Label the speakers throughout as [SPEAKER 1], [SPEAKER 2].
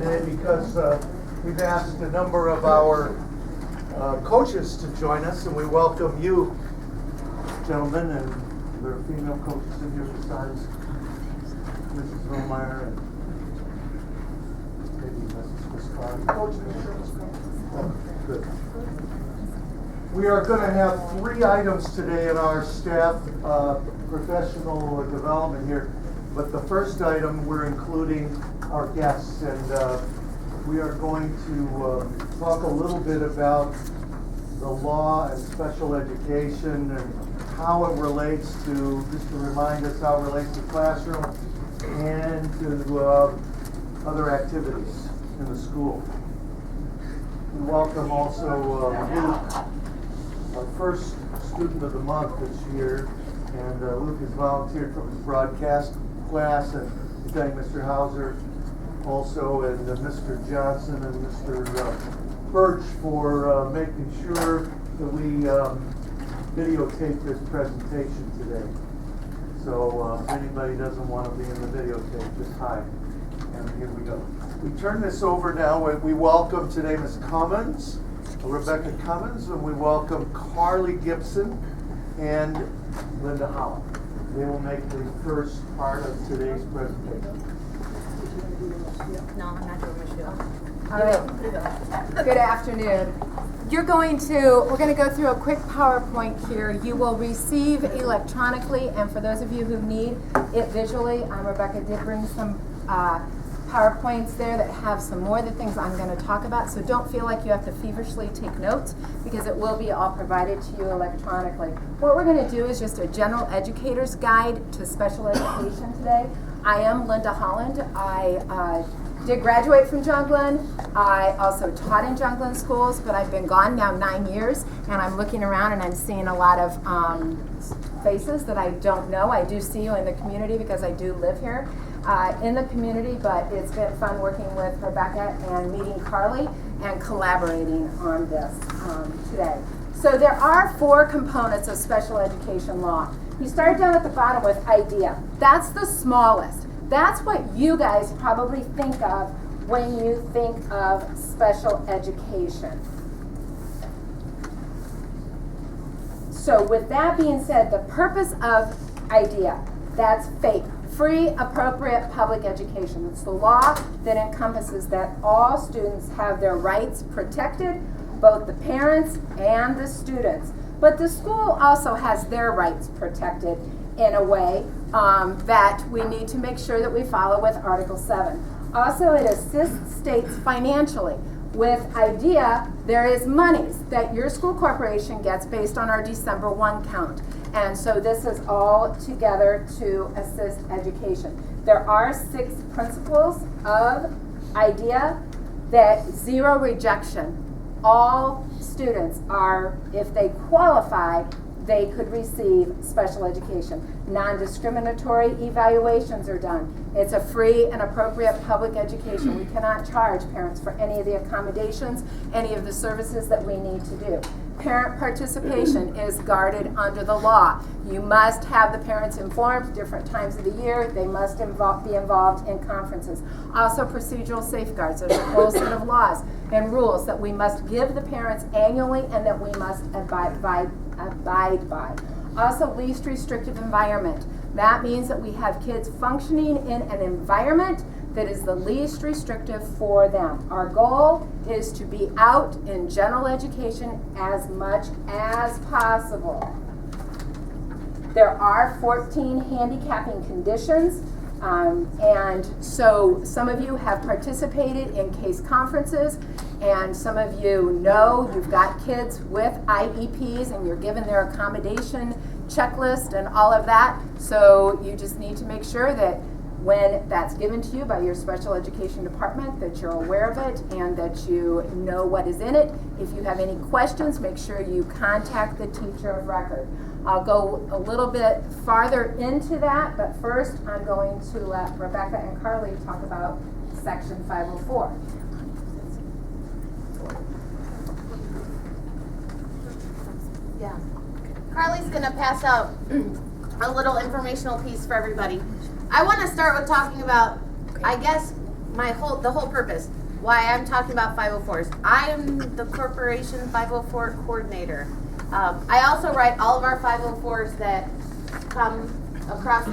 [SPEAKER 1] today because we've asked a number of our coaches to join us, and we welcome you, gentlemen, and there are female coaches in here besides Mrs. Romeyer and maybe Mrs. Piscari. Coach, oh, good. We are going to have 3 items today in our staff professional development here. But the first item, we're including our guests, and we are going to talk a little bit about the law and special education and how it relates to, just to remind us how it relates to classroom and to other activities in the school. We welcome also Luke, our first student of the month this year, and Luke has volunteered from his broadcast class, and we thank Mr. Hauser also, and Mr. Johnson and Mr. Birch for making sure that we videotape this presentation today. So if anybody doesn't want to be in the videotape, just hi. And here we go. We turn this over now. We welcome today Ms. Cummins, Rebecca Cummins, and we welcome Carly Gibson and Linda Holland. They will make the first part of today's presentation.
[SPEAKER 2] No, I'm not doing Michelle.
[SPEAKER 3] All right. Good afternoon. We're going to go through a quick PowerPoint here. You will receive electronically, and for those of you who need it visually, Rebecca did bring some PowerPoints there that have some more of the things I'm going to talk about, so don't feel like you have to feverishly take notes because it will be all provided to you electronically. What we're going to do is just a general educator's guide to special education today. I am Linda Holland. I did graduate from John Glenn. I also taught in John Glenn schools, but I've been gone now 9 years, and I'm looking around and I'm seeing a lot of faces that I don't know. I do see you in the community because I do live here in the community, but it's been fun working with Rebecca and meeting Carly and collaborating on this today. So there are 4 components of special education law. You start down at the bottom with IDEA. That's the smallest. That's what you guys probably think of when you think of special education. So with that being said, the purpose of IDEA, that's FAPE, Free Appropriate Public Education. It's the law that encompasses that all students have their rights protected, both the parents and the students. But the school also has their rights protected in a way that we need to make sure that we follow with Article 7. Also, it assists states financially. With IDEA, there is monies that your school corporation gets based on our December 1 count. And so this is all together to assist education. There are 6 principles of IDEA that 0 rejection. All students are, if they qualify, they could receive special education. Non-discriminatory evaluations are done. It's a free and appropriate public education. We cannot charge parents for any of the accommodations, any of the services that we need to do. Parent participation is guarded under the law. You must have the parents informed different times of the year. They must be involved in conferences. Also procedural safeguards. There's a whole set of laws and rules that we must give the parents annually and that we must abide by. Also, least restrictive environment. That means that we have kids functioning in an environment that is the least restrictive for them. Our goal is to be out in general education as much as possible. There are 14 handicapping conditions, and so some of you have participated in case conferences, and some of you know you've got kids with IEPs and you're given their accommodation checklist and all of that. So you just need to make sure that when that's given to you by your special education department, that you're aware of it and that you know what is in it. If you have any questions, make sure you contact the teacher of record. I'll go a little bit farther into that, but first I'm going to let Rebecca and Carly talk about Section 504.
[SPEAKER 2] Yeah. Carly's going to pass out a little informational piece for everybody. I want to start with talking about, I guess, the whole purpose, why I'm talking about 504s. I am the corporation 504 coordinator. I also write all of our 504s that come across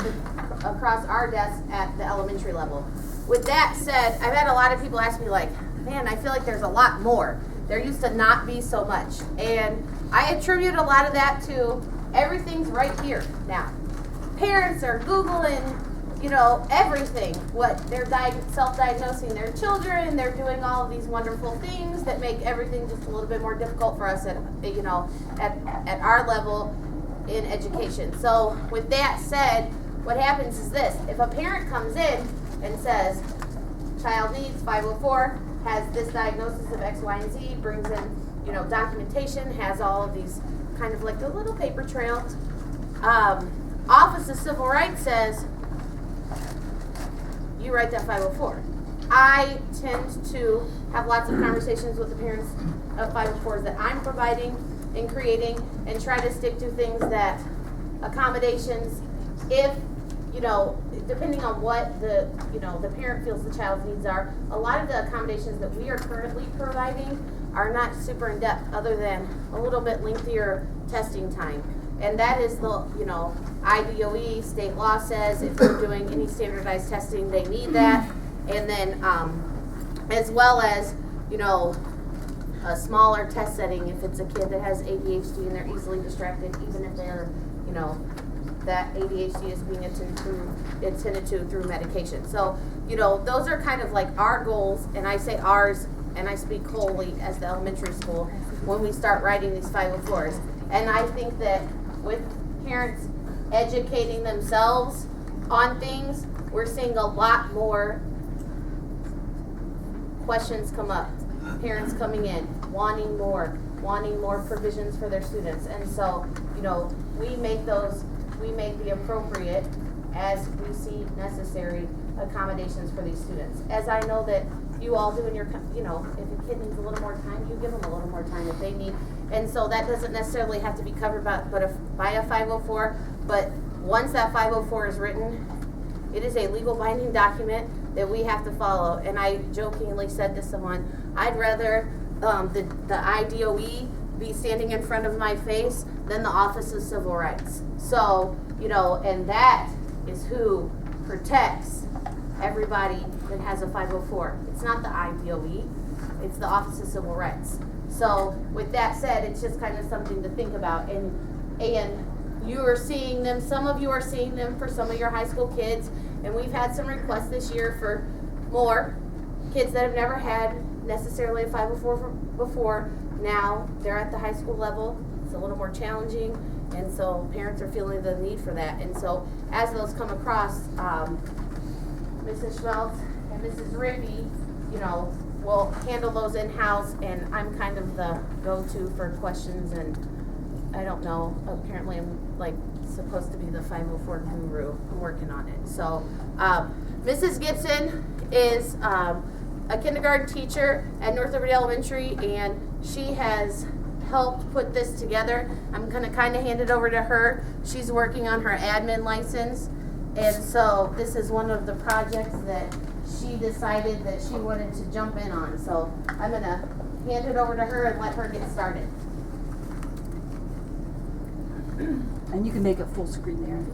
[SPEAKER 2] our desk at the elementary level. With that said, I've had a lot of people ask me like, man, I feel like there's a lot more. There used to not be so much. And I attribute a lot of that to everything's right here now. Parents are Googling, everything. What they're self-diagnosing their children. They're doing all of these wonderful things that make everything just a little bit more difficult for us at our level in education. So with that said, what happens is this. If a parent comes in and says, child needs 504, has this diagnosis of X, Y, and Z, brings in, documentation, has all of these kind of like a little paper trail. Office of Civil Rights says, you write that 504. I tend to have lots of conversations with the parents of 504s that I'm providing and creating, and try to stick to things that accommodations, if, depending on what the parent feels the child's needs are, a lot of the accommodations that we are currently providing are not super in depth, other than a little bit lengthier testing time. And that is the, IDOE, state law says if they're doing any standardized testing, they need that. And then, as well as, a smaller test setting if it's a kid that has ADHD and they're easily distracted, even if they're, that ADHD is being attended to through medication. So, those are kind of like our goals, and I say ours, and I speak wholly as the elementary school, when we start writing these 504s. And I think that with parents educating themselves on things, we're seeing a lot more questions come up. Parents coming in, wanting more provisions for their students. And so, we make the appropriate, as we see necessary, accommodations for these students. As I know that you all do in your, if a kid needs a little more time, you give them a little more time if they need. And so that doesn't necessarily have to be covered by a 504, but once that 504 is written, it is a legal binding document that we have to follow. And I jokingly said to someone, I'd rather the IDOE be standing in front of my face than the Office of Civil Rights. So, and that is who protects everybody that has a 504. It's not the IDOE, it's the Office of Civil Rights. So with that said, it's just kind of something to think about. And you are seeing them, some of you are seeing them for some of your high school kids, and we've had some requests this year for more kids that have never had necessarily a 504 before. Now they're at the high school level. It's a little more challenging, and so parents are feeling the need for that. And so as those come across, Mrs. Schmeltz and Mrs. Rippey, will handle those in-house, and I'm kind of the go-to for questions. And I don't know, apparently I'm supposed to be the 504 guru. I'm working on it. So Mrs. Gibson is a kindergarten teacher at North Liberty Elementary, and she has helped put this together. I'm going to kind of hand it over to her. She's working on her admin license, and so this is one of the projects that she decided that she wanted to jump in on. So I'm going to hand it over to her and let her get started.
[SPEAKER 4] And you can make it full screen there.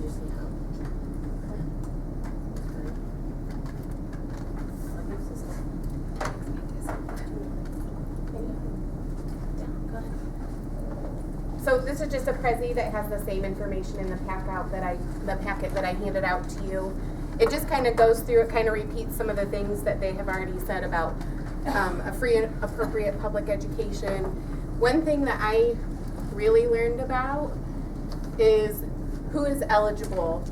[SPEAKER 5] So this is just a Prezi that has the same information in the packet that I handed out to you. It just kind of goes through, it kind of repeats some of the things that they have already said about a free and appropriate public education. One thing that I really learned about is who is eligible.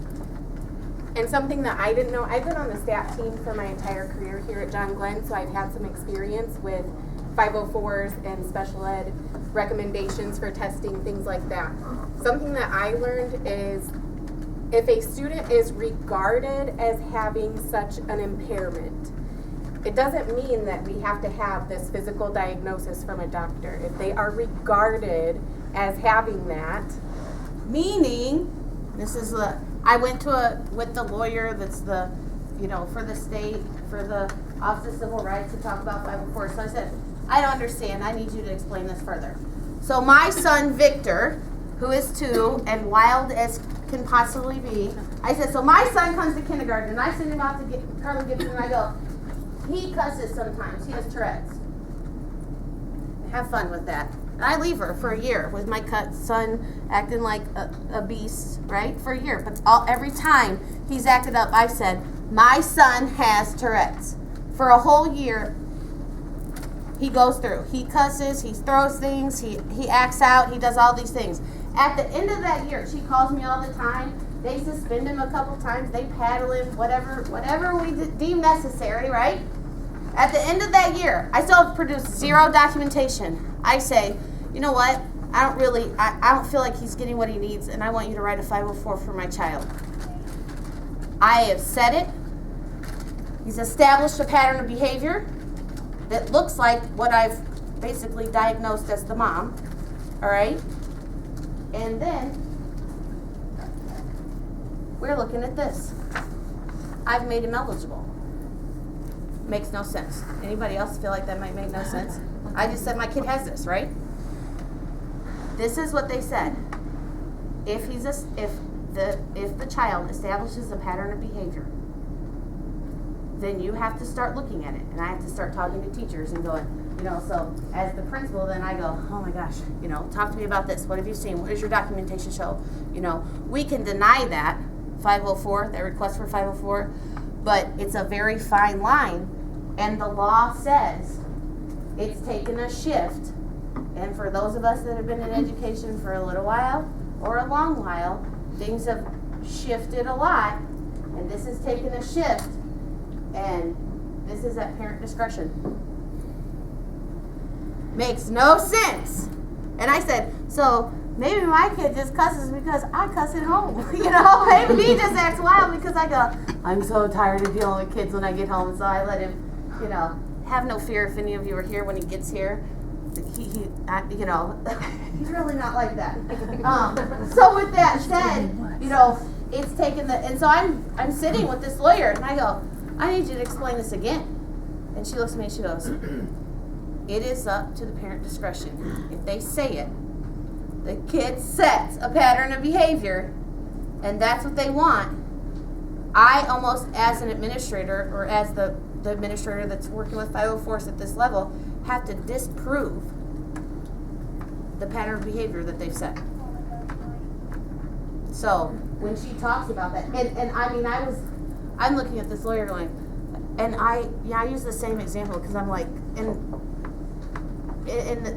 [SPEAKER 5] And something that I didn't know, I've been on the staff team for my entire career here at John Glenn, so I've had some experience with 504s and special ed recommendations for testing, things like that. Something that I learned is if a student is regarded as having such an impairment, it doesn't mean that we have to have this physical diagnosis from a doctor. If they are regarded as having that,
[SPEAKER 2] Meaning, I went with the lawyer that's the, for the state, for the Office of Civil Rights to talk about 504. So I said, I don't understand. I need you to explain this further. So my son, Victor, who is 2 and wild as can possibly be, I said, so my son comes to kindergarten and I send him out to get Carly Gibson and I go, he cusses sometimes. He has Tourette's. Have fun with that. And I leave her for a year with my son acting like a beast, right? For a year. But every time he's acted up, I said, my son has Tourette's. For a whole year, he goes through. He cusses, he throws things, he acts out, he does all these things. At the end of that year, she calls me all the time. They suspend him a couple times. They paddle him, whatever we deem necessary, right? At the end of that year, I still have produced 0 documentation. I say, you know what? I don't feel like he's getting what he needs, and I want you to write a 504 for my child. I have said it. He's established a pattern of behavior that looks like what I've basically diagnosed as the mom, all right? And then we're looking at this. I've made him eligible. Makes no sense. Anybody else feel like that might make no sense? I just said my kid has this, right? This is what they said. If the child establishes a pattern of behavior, then you have to start looking at it. And I have to start talking to teachers and going, so as the principal, then I go, oh my gosh, talk to me about this. What have you seen? What does your documentation show? We can deny that 504, that request for 504, but it's a very fine line. And the law says it's taken a shift. And for those of us that have been in education for a little while or a long while, things have shifted a lot. And this has taken a shift. And this is at parent discretion. Makes no sense. And I said, so maybe my kid just cusses because I cuss at home. Maybe he just acts wild because I go, I'm so tired of dealing with kids when I get home. So I let him, have no fear if any of you are here when he gets here. He's really not like that. So with that said, it's taken and so I'm sitting with this lawyer and I go, I need you to explain this again. And she looks at me and she goes, it is up to the parent discretion. If they say it, the kid sets a pattern of behavior and that's what they want. I almost, as an administrator or as the administrator that's working with 504s at this level, have to disprove the pattern of behavior that they've set. So when she talks about that, and I mean, I'm looking at this lawyer going, and I use the same example because I'm like,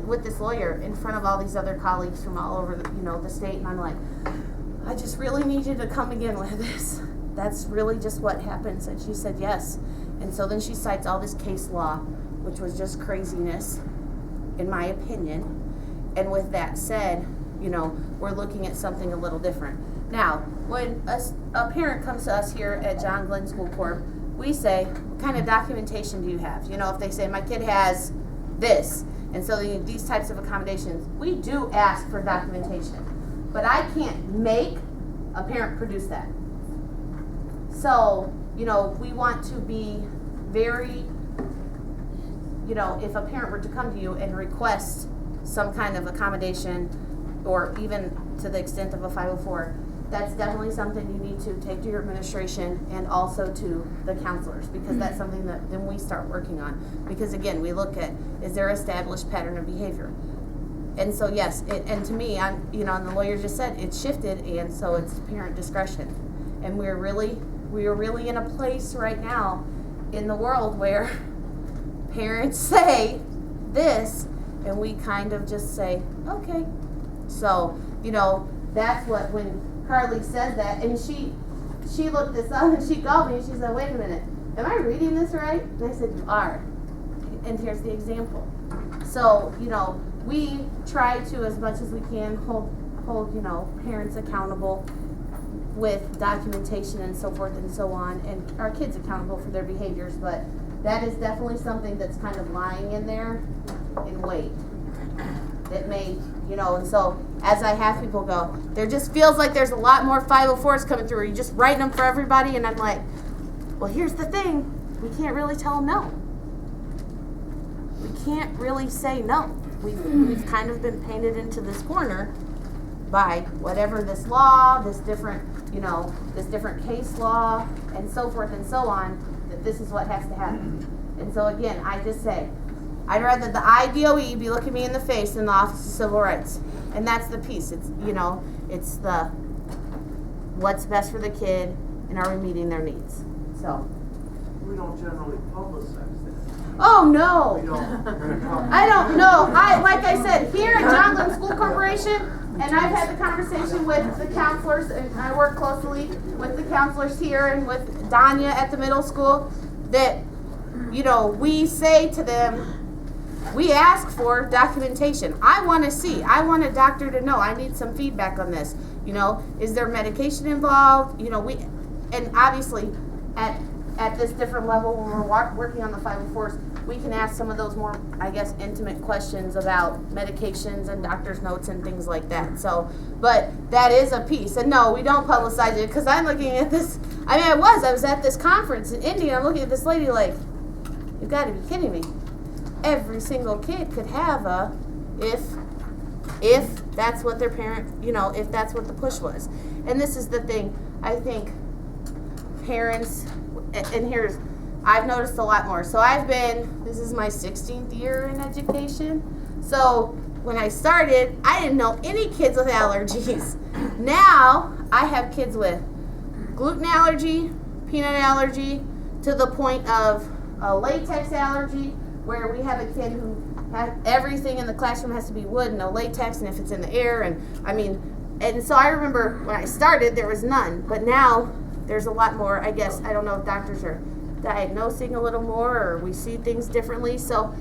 [SPEAKER 2] with this lawyer in front of all these other colleagues from all over the state, and I'm like, I just really need you to come again with this. That's really just what happens. And she said yes. And so then she cites all this case law, which was just craziness, in my opinion. And with that said, we're looking at something a little different. Now, when a parent comes to us here at John Glenn School Corp, we say, what kind of documentation do you have? If they say, my kid has this, and so they need these types of accommodations, we do ask for documentation. But I can't make a parent produce that. So, we want to be very, if a parent were to come to you and request some kind of accommodation, or even to the extent of a 504, that's definitely something you need to take to your administration and also to the counselors, because that's something that then we start working on. Because again, we look at, is there established pattern of behavior? And so yes, and to me, and the lawyer just said it's shifted, and so it's parent discretion. And we are really in a place right now in the world where parents say this, and we kind of just say, okay. So, that's what, when Carly says that, and she looked this up and she called me and she said, wait a minute, am I reading this right? And I said, you are. And here's the example. So, we try to, as much as we can, hold parents accountable with documentation and so forth and so on, and our kids accountable for their behaviors, but that is definitely something that's kind of lying in there in wait. That may, and so as I have people go, there just feels like there's a lot more 504s coming through. Are you just writing them for everybody? And I'm like, well, here's the thing. we can't really tell them no. We can't really say no. We've kind of been painted into this corner by whatever this law, this different case law, and so forth and so on, that this is what has to happen. And so again, I just say, I'd rather the IDOE be looking me in the face than the Office of Civil Rights. And that's the piece. It's, it's the what's best for the kid and are we meeting their needs. So.
[SPEAKER 1] We don't generally publicize that.
[SPEAKER 2] Oh no!
[SPEAKER 1] We don't.
[SPEAKER 2] I don't know. Like I said, here at John Glenn School Corporation, and I've had the conversation with the counselors, and I work closely with the counselors here and with Danya at the middle school, that, we say to them, we ask for documentation. I want to see. I want a doctor to know. I need some feedback on this. Is there medication involved? And obviously, at this different level, when we're working on the 504s, we can ask some of those more, intimate questions about medications and doctor's notes and things like that. So, but that is a piece. And no, we don't publicize it, because I'm looking at this. I was at this conference in India, and I'm looking at this lady like, you've got to be kidding me. Every single kid could have a, if that's what their parent, if that's what the push was. And this is the thing, I think parents, and I've noticed a lot more. So this is my 16th year in education. So when I started, I didn't know any kids with allergies. Now I have kids with gluten allergy, peanut allergy, to the point of a latex allergy, where we have a kid who everything in the classroom has to be wood and no latex, and if it's in the air, and so I remember when I started there was none, but now there's a lot more. I don't know if doctors are diagnosing a little more, or we see things differently. So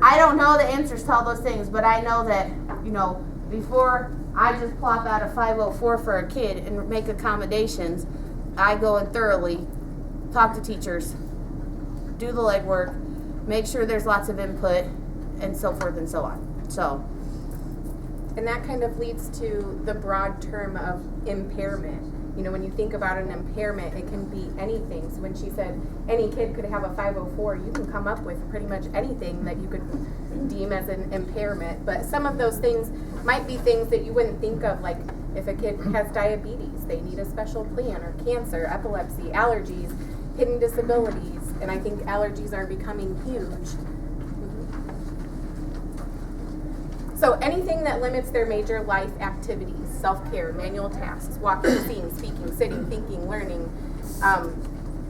[SPEAKER 2] I don't know the answers to all those things, but I know that before I just plop out a 504 for a kid and make accommodations, I go and thoroughly talk to teachers, do the legwork, make sure there's lots of input, and so forth and so on. So,
[SPEAKER 5] and that kind of leads to the broad term of impairment. When you think about an impairment, it can be anything. So when she said any kid could have a 504, you can come up with pretty much anything that you could deem as an impairment. But some of those things might be things that you wouldn't think of, like if a kid has diabetes, they need a special plan, or cancer, epilepsy, allergies, hidden disabilities, and I think allergies are becoming huge. So anything that limits their major life activities, self-care, manual tasks, walking, seeing, speaking, sitting, thinking, learning,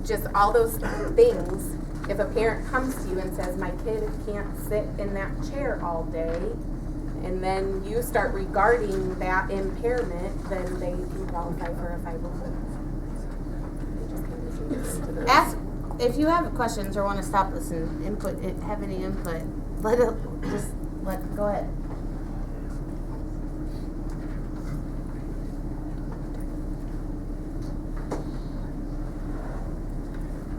[SPEAKER 5] just all those things. If a parent comes to you and says, my kid can't sit in that chair all day, and then you start regarding that impairment, then they can qualify for a 504.
[SPEAKER 2] Ask if you have questions or want to stop us and have any input. Go ahead.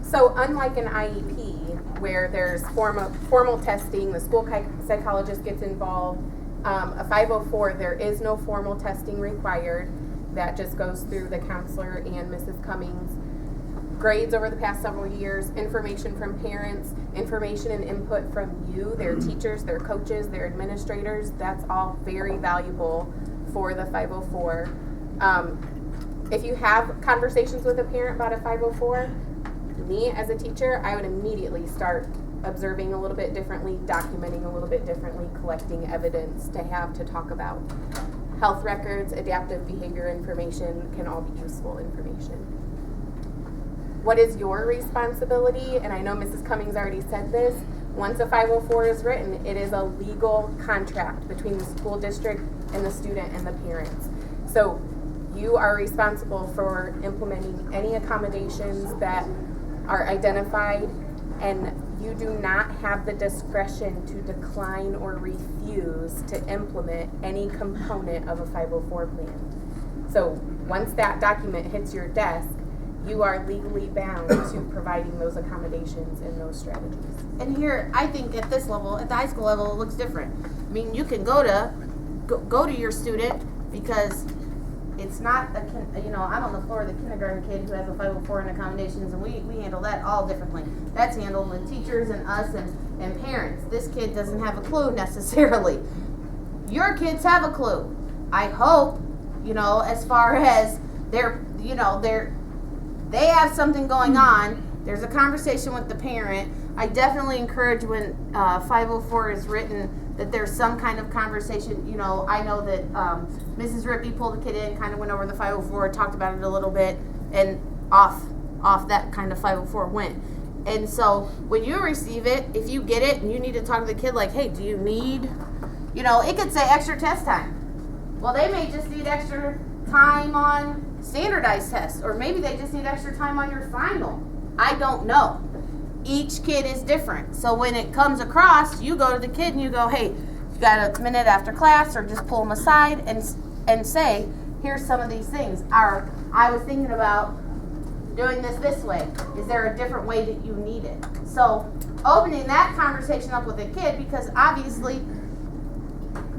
[SPEAKER 5] So unlike an IEP, where there's formal testing, the school psychologist gets involved, a 504, there is no formal testing required. That just goes through the counselor and Mrs. Cummings. Grades over the past several years, information from parents, information and input from you, their teachers, their coaches, their administrators. That's all very valuable for the 504. If you have conversations with a parent about a 504, me as a teacher, I would immediately start observing a little bit differently, documenting a little bit differently, collecting evidence to talk about. Health records, adaptive behavior information can all be useful information. What is your responsibility? And I know Mrs. Cummings already said this. Once a 504 is written, it is a legal contract between the school district and the student and the parents. So you are responsible for implementing any accommodations that are identified, and you do not have the discretion to decline or refuse to implement any component of a 504 plan. So once that document hits your desk, you are legally bound to providing those accommodations and those strategies.
[SPEAKER 2] And here, I think at this level, at the high school level, it looks different. I mean, you can go to your student, because it's not I'm on the floor of the kindergarten kid who has a 504 in accommodations, and we handle that all differently. That's handled with teachers and us and parents. This kid doesn't have a clue necessarily. Your kids have a clue. I hope, as far as they have something going on. There's a conversation with the parent. I definitely encourage when 504 is written that there's some kind of conversation. I know that Mrs. Rippey pulled the kid in, kind of went over the 504, talked about it a little bit, and off that kind of 504 went. And so when you receive it, if you get it and you need to talk to the kid like, hey, do you need, it could say extra test time. Well, they may just need extra time on standardized tests, or maybe they just need extra time on your final. I don't know. Each kid is different. So when it comes across, you go to the kid and you go, hey, you got a minute after class, or just pull them aside and say, here's some of these things. I was thinking about doing this way. Is there a different way that you need it? So opening that conversation up with a kid, because obviously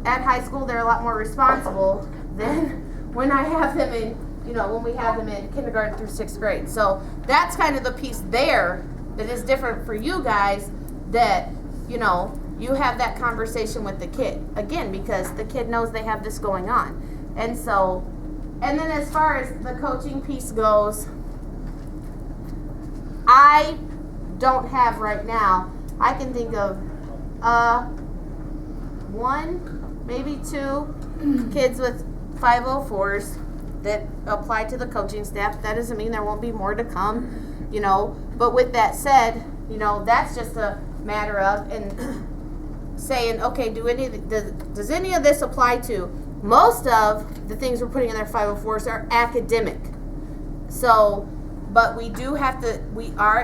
[SPEAKER 2] at high school they're a lot more responsible than when I have them in, when we have them in kindergarten through 6th grade. So that's kind of the piece there that is different for you guys, that, you have that conversation with the kid. Again, because the kid knows they have this going on. And then as far as the coaching piece goes, I don't have right now, I can think of one, maybe two kids with 504s that apply to the coaching staff. That doesn't mean there won't be more to come, but with that said, that's just a matter of saying, okay, does any of this apply to? Most of the things we're putting in their 504s are academic. So, but we do have to,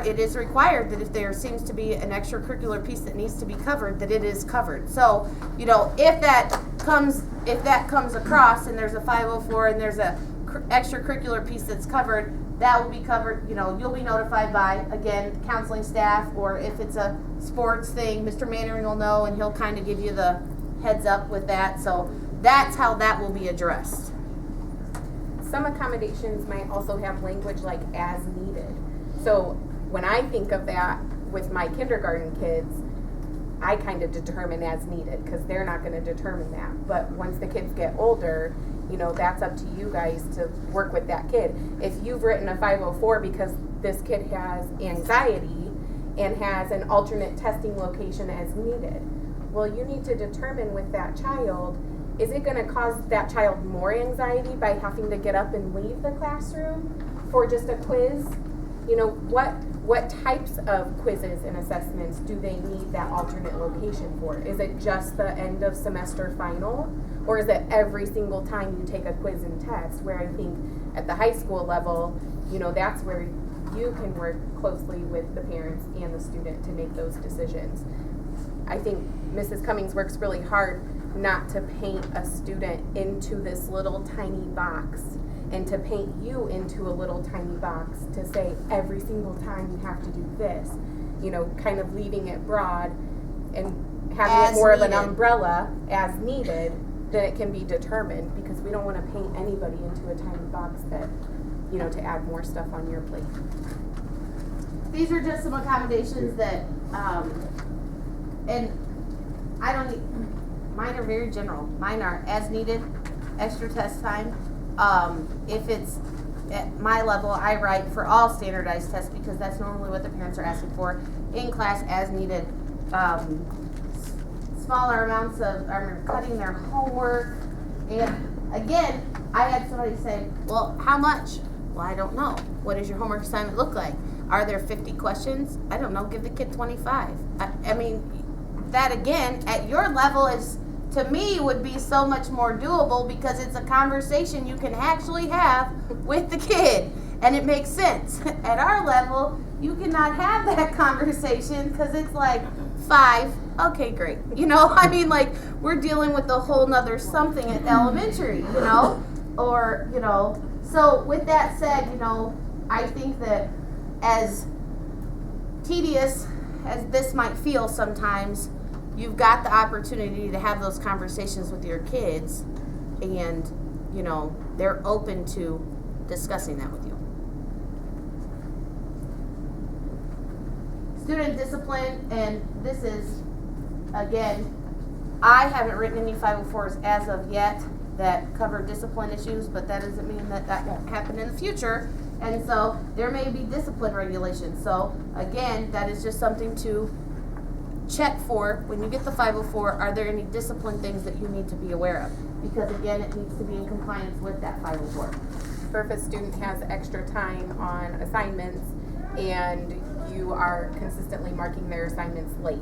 [SPEAKER 2] it is required that if there seems to be an extracurricular piece that needs to be covered, that it is covered. So, if that comes across and there's a 504 and there's a extracurricular piece that's covered, that will be covered. You'll be notified by, again, counseling staff, or if it's a sports thing, Mr. Mannering will know, and he'll kind of give you the heads up with that. So that's how that will be addressed.
[SPEAKER 5] Some accommodations might also have language like as needed. So when I think of that with my kindergarten kids, I kind of determine as needed, because they're not going to determine that. But once the kids get older, that's up to you guys to work with that kid. If you've written a 504 because this kid has anxiety and has an alternate testing location as needed, well, you need to determine with that child, is it going to cause that child more anxiety by having to get up and leave the classroom for just a quiz? What types of quizzes and assessments do they need that alternate location for? Is it just the end of semester final? Or is it every single time you take a quiz and test? Where I think at the high school level, that's where you can work closely with the parents and the student to make those decisions. I think Mrs. Cummings works really hard not to paint a student into this little tiny box, and to paint you into a little tiny box to say every single time you have to do this, kind of leaving it broad and having
[SPEAKER 2] As
[SPEAKER 5] it more
[SPEAKER 2] needed.
[SPEAKER 5] of an umbrella as needed, then it can be determined, because we don't want to paint anybody into a tiny box that, to add more stuff on your plate.
[SPEAKER 2] These are just some accommodations that, and I don't need, mine are very general. Mine are as needed, extra test time. If it's at my level, I write for all standardized tests, because that's normally what the parents are asking for. In class, as needed. Smaller amounts of, cutting their homework. And again, I had somebody say, well, how much? Well, I don't know. What does your homework assignment look like? Are there 50 questions? I don't know. Give the kid 25. I mean, that again, at your level is, to me, would be so much more doable, because it's a conversation you can actually have with the kid, and it makes sense. At our level, you cannot have that conversation, because it's like 5. Okay, great. We're dealing with a whole nother something at elementary, or, so with that said, I think that as tedious as this might feel sometimes, you've got the opportunity to have those conversations with your kids, and you know, they're open to discussing that with you. Student discipline, and this is, again, I haven't written any 504s as of yet that cover discipline issues, but that doesn't mean that that won't happen in the future. And so there may be discipline regulations. So again, that is just something to check for when you get the 504. Are there any discipline things that you need to be aware of? Because again, it needs to be in compliance with that 504.
[SPEAKER 5] For if a student has extra time on assignments and you are consistently marking their assignments late,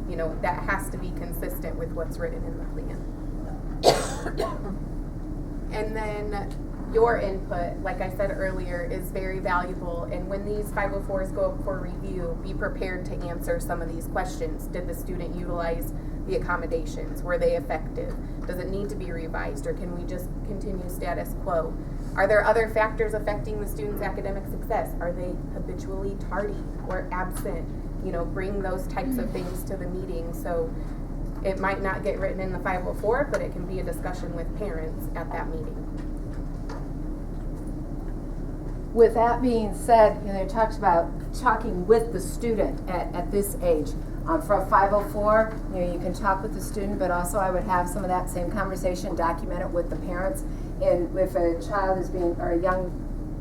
[SPEAKER 5] you know, that has to be consistent with what's written in the plan. And then your input, like I said earlier, is very valuable. And when these 504s go up for review, be prepared to answer some of these questions. Did the student utilize the accommodations? Were they effective? Does it need to be revised, or can we just continue status quo? Are there other factors affecting the student's academic success? Are they habitually tardy or absent? You know, bring those types of things to the meeting. So it might not get written in the 504, but it can be a discussion with parents at that meeting.
[SPEAKER 3] With that being said, you know, it talks about talking with the student at this age. For a 504, you know, you can talk with the student, but also I would have some of that same conversation documented with the parents. And if a child is being, or a young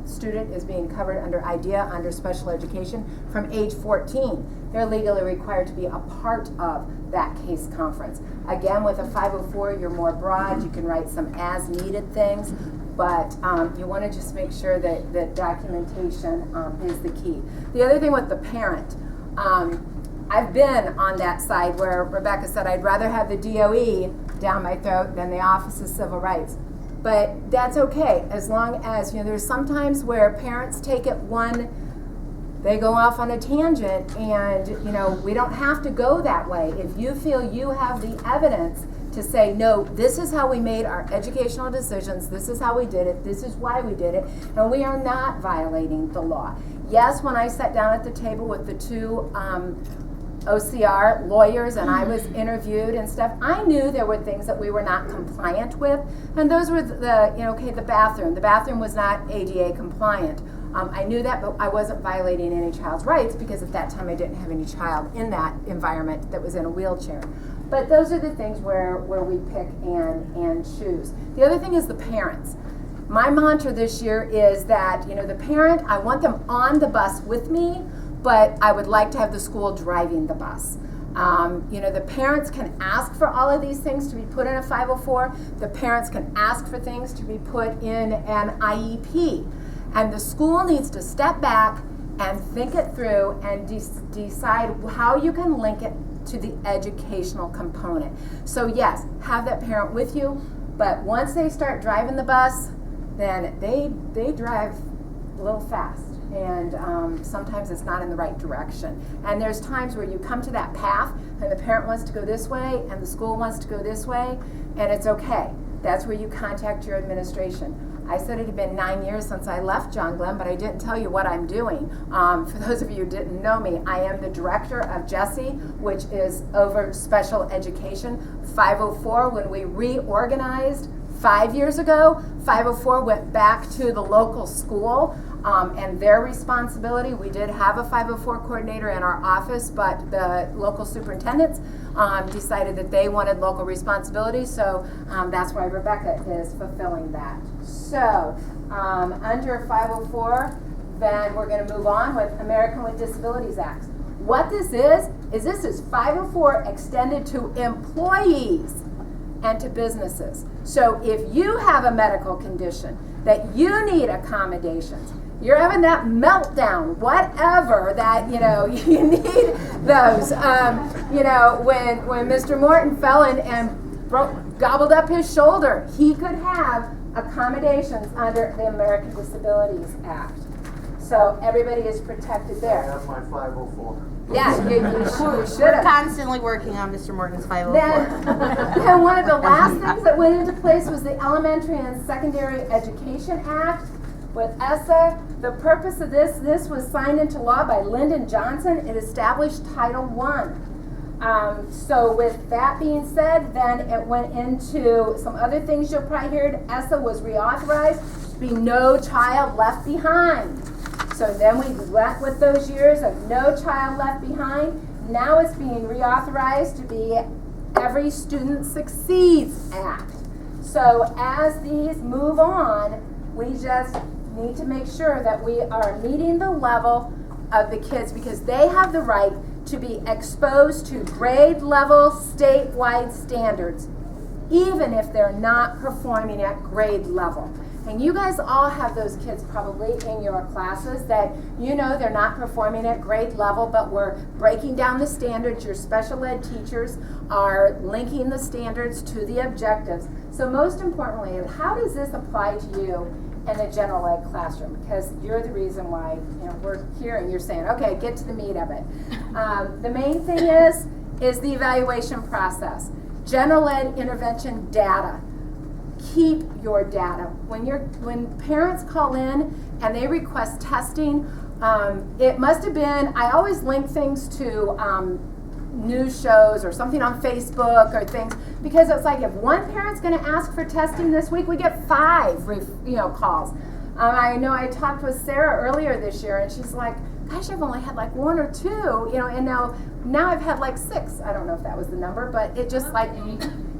[SPEAKER 3] student is being covered under IDEA, under special education, from age 14, they're legally required to be a part of that case conference. Again, with a 504, you're more broad. You can write some as-needed things, but you want to just make sure that that documentation is the key. The other thing with the parent, I've been on that side where Rebecca said I'd rather have the DOE down my throat than the Office of Civil Rights. But that's okay, as long as, you know, there's sometimes where parents take it they go off on a tangent, and, you know, we don't have to go that way. If you feel you have the evidence to say, no, this is how we made our educational decisions, this is how we did it, this is why we did it, and we are not violating the law. Yes, when I sat down at the table with the two OCR lawyers and I was interviewed and stuff, I knew there were things that we were not compliant with, and those were the, you know, okay, the bathroom. The bathroom was not ADA compliant. I knew that, but I wasn't violating any child's rights because at that time I didn't have any child in that environment that was in a wheelchair. But those are the things where we pick and choose. The other thing is the parents. My mantra this year is that, you know, the parent, I want them on the bus with me, but I would like to have the school driving the bus. You know, the parents can ask for all of these things to be put in a 504. The parents can ask for things to be put in an IEP. And the school needs to step back and think it through and decide how you can link it to the educational component. So yes, have that parent with you, but once they start driving the bus, then they drive a little fast. And sometimes it's not in the right direction. And there's times where you come to that path and the parent wants to go this way and the school wants to go this way, and it's okay. That's where you contact your administration. I said it had been 9 years since I left John Glenn, but I didn't tell you what I'm doing. For those of you who didn't know me, I am the director of Jessie, which is over special education. 504, when we reorganized 5 years ago, 504 went back to the local school and their responsibility. We did have a 504 coordinator in our office, but the local superintendents decided that they wanted local responsibility, so that's why Rebecca is fulfilling that. So under 504, then we're going to move on with American with Disabilities Act. What this is 504 extended to employees and to businesses. So if you have a medical condition that you need accommodations, you're having that meltdown, whatever, that, you know, you need those. You know, when Mr. Morton fell and gobbled up his shoulder, he could have accommodations under the American Disabilities Act. So everybody is protected
[SPEAKER 1] I
[SPEAKER 3] there.
[SPEAKER 1] have my 504.
[SPEAKER 3] Yeah, you should
[SPEAKER 2] We're
[SPEAKER 3] have.
[SPEAKER 2] constantly working on Mr. Morgan's 504.
[SPEAKER 3] Then one of the last things that went into place was the Elementary and Secondary Education Act with ESSA. The purpose of this was signed into law by Lyndon Johnson. It established Title I. So with that being said, then it went into some other things you'll probably heard. ESSA was reauthorized to be No Child Left Behind. So then we went with those years of No Child Left Behind. Now it's being reauthorized to be Every Student Succeeds Act. So as these move on, we just need to make sure that we are meeting the level of the kids, because they have the right to be exposed to grade level statewide standards, even if they're not performing at grade level. And you guys all have those kids probably in your classes that you know they're not performing at grade level, but we're breaking down the standards. Your special ed teachers are linking the standards to the objectives. So most importantly, how does this apply to you in the general ed classroom? Because you're the reason why we're here, and you're saying, okay, get to the meat of it. The main thing is the evaluation process. General ed intervention data. Keep your data. When parents call in and they request testing, it must have been, I always link things to news shows or something on Facebook or things, because it's like if one parent's going to ask for testing this week, we get 5 calls. I know I talked with Sarah earlier this year, and she's like, gosh, I've only had like 1 or 2, and now I've had like 6. I don't know if that was the number, but it just like,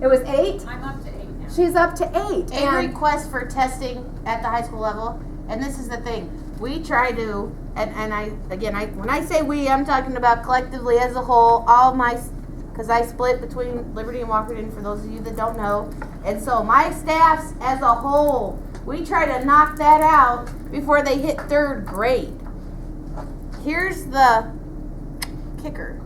[SPEAKER 3] it was 8?
[SPEAKER 6] I'm up to 8 now.
[SPEAKER 3] She's up to 8.
[SPEAKER 2] A request for testing at the high school level, and this is the thing. We try to, when I say we, I'm talking about collectively as a whole, because I split between Liberty and Walkerton, for those of you that don't know. And so my staffs as a whole, we try to knock that out before they hit 3rd grade. Here's the kicker.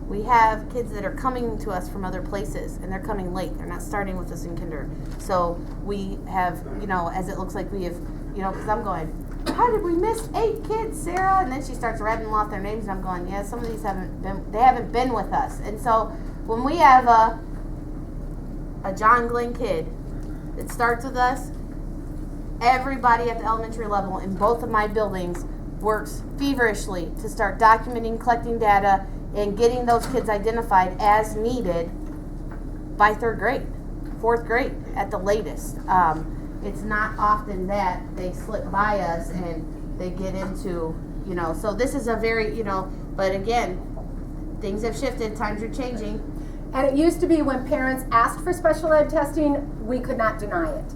[SPEAKER 2] We have kids that are coming to us from other places, and they're coming late. They're not starting with us in kinder. So we have, as it looks like we have, because I'm going, how did we miss 8 kids, Sarah? And then she starts rattling off their names, and I'm going, yeah, some of these haven't been with us. And so when we have a John Glenn kid that starts with us, everybody at the elementary level in both of my buildings works feverishly to start documenting, collecting data, and getting those kids identified as needed by 3rd grade, 4th grade at the latest. It's not often that they slip by us and they get into, so this is a very, but again, things have shifted, times are changing.
[SPEAKER 3] And it used to be when parents asked for special ed testing, we could not deny it.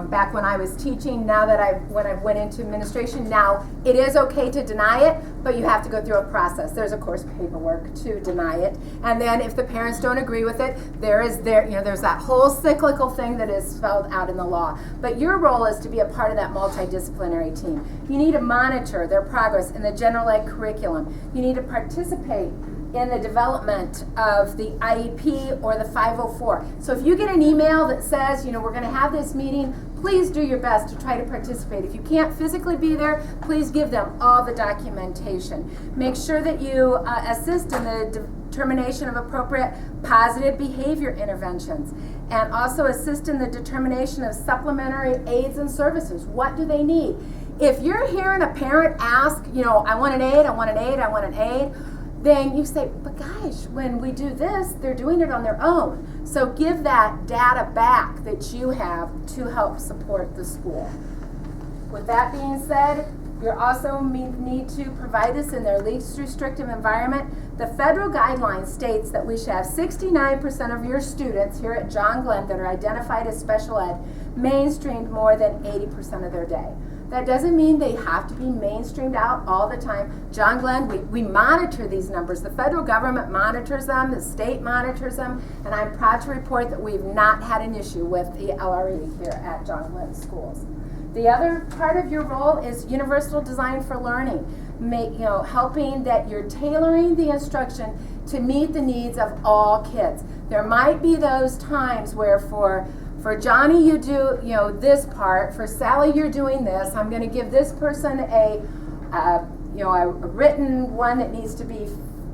[SPEAKER 3] Back when I was teaching, when I went into administration, now it is okay to deny it, but you have to go through a process. There's of course paperwork to deny it, and then if the parents don't agree with it, there's that whole cyclical thing that is spelled out in the law. But your role is to be a part of that multidisciplinary team. You need to monitor their progress in the general ed curriculum. You need to participate in the development of the IEP or the 504. So if you get an email that says, we're going to have this meeting, please do your best to try to participate. If you can't physically be there, please give them all the documentation. Make sure that you assist in the determination of appropriate positive behavior interventions, and also assist in the determination of supplementary aids and services. What do they need? If you're hearing a parent ask, I want an aid, I want an aid, I want an aid, then you say, but gosh, when we do this, they're doing it on their own. So give that data back that you have to help support the school. With that being said, you also need to provide this in their least restrictive environment. The federal guideline states that we should have 69% of your students here at John Glenn that are identified as special ed mainstreamed more than 80% of their day. That doesn't mean they have to be mainstreamed out all the time. John Glenn, we monitor these numbers. The federal government monitors them, the state monitors them, and I'm proud to report that we've not had an issue with the LRE here at John Glenn schools. The other part of your role is universal design for learning, helping that you're tailoring the instruction to meet the needs of all kids. There might be those times where for Johnny, you do, this part. For Sally, you're doing this. I'm going to give this person a written one that needs to be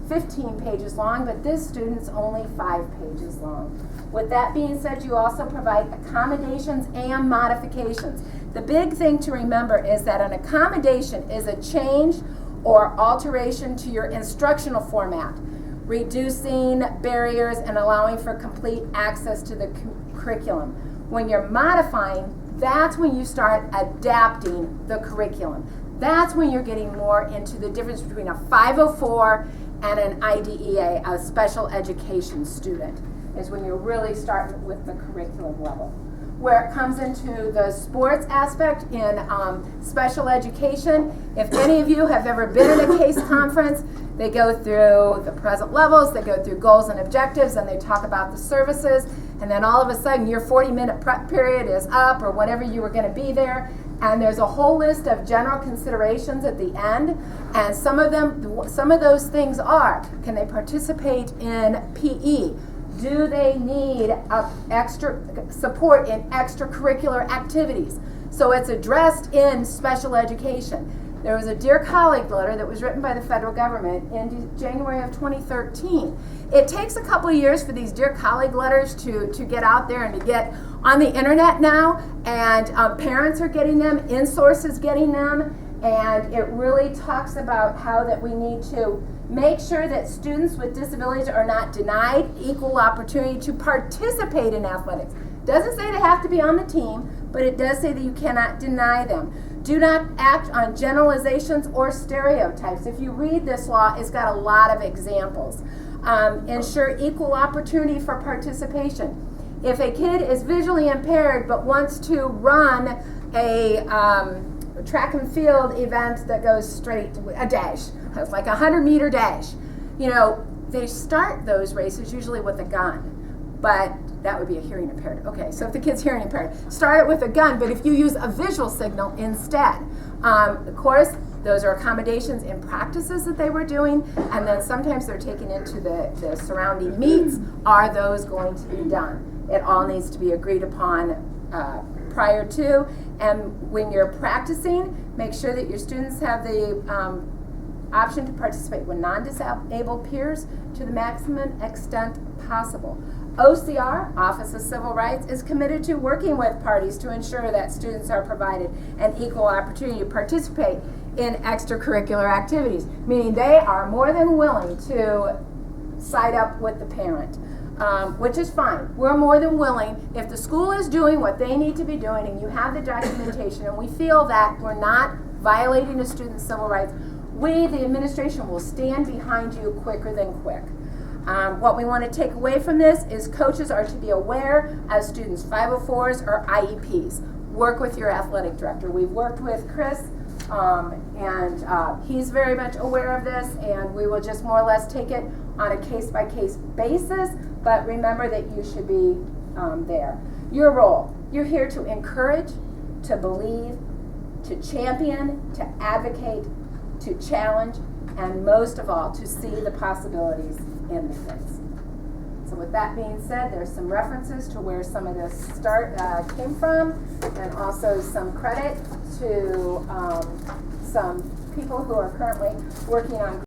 [SPEAKER 3] 15 pages long, but this student's only 5 pages long. With that being said, you also provide accommodations and modifications. The big thing to remember is that an accommodation is a change or alteration to your instructional format. reducing barriers and allowing for complete access to the curriculum. When you're modifying, that's when you start adapting the curriculum. That's when you're getting more into the difference between a 504 and an IDEA, a special education student, is when you're really starting with the curriculum level. Where it comes into the sports aspect in special education, if any of you have ever been in a CASE conference, they go through the present levels, they go through goals and objectives, and they talk about the services, and then all of a sudden your 40-minute prep period is up, or whatever you were going to be there, and there's a whole list of general considerations at the end, and some of those things are, can they participate in PE? Do they need extra support in extracurricular activities? So it's addressed in special education. There was a Dear Colleague letter that was written by the federal government in January of 2013. It takes a couple of years for these Dear Colleague letters to get out there and to get on the internet now, and parents are getting them, InSource is getting them, and it really talks about how that we need to make sure that students with disabilities are not denied equal opportunity to participate in athletics. Doesn't say they have to be on the team, but it does say that you cannot deny them. Do not act on generalizations or stereotypes. If you read this law, it's got a lot of examples. Ensure equal opportunity for participation. If a kid is visually impaired but wants to run a track and field event that goes straight, a dash, it's like a 100-meter dash, you know, they start those races usually with a gun, but that would be a hearing impaired. Okay, so if the kid's hearing impaired, start it with a gun, but if you use a visual signal instead. Of course, those are accommodations in practices that they were doing, and then sometimes they're taken into the surrounding meets. Are those going to be done? It all needs to be agreed upon prior to, and when you're practicing, make sure that your students have the option to participate with non-disabled peers to the maximum extent possible. OCR, Office of Civil Rights, is committed to working with parties to ensure that students are provided an equal opportunity to participate in extracurricular activities, meaning they are more than willing to side up with the parent. Which is fine. We're more than willing. If the school is doing what they need to be doing and you have the documentation and we feel that we're not violating a student's civil rights, we, the administration, will stand behind you quicker than quick. What we want to take away from this is coaches are to be aware of students' 504s or IEPs. Work with your athletic director. We've worked with Chris, and he's very much aware of this, and we will just more or less take it on a case-by-case basis, but remember that you should be there. Your role, you're here to encourage, to believe, to champion, to advocate, to challenge, and most of all, to see the possibilities in the kids. So with that being said, there's some references to where some of this came from, and also some credit to some people who are currently working on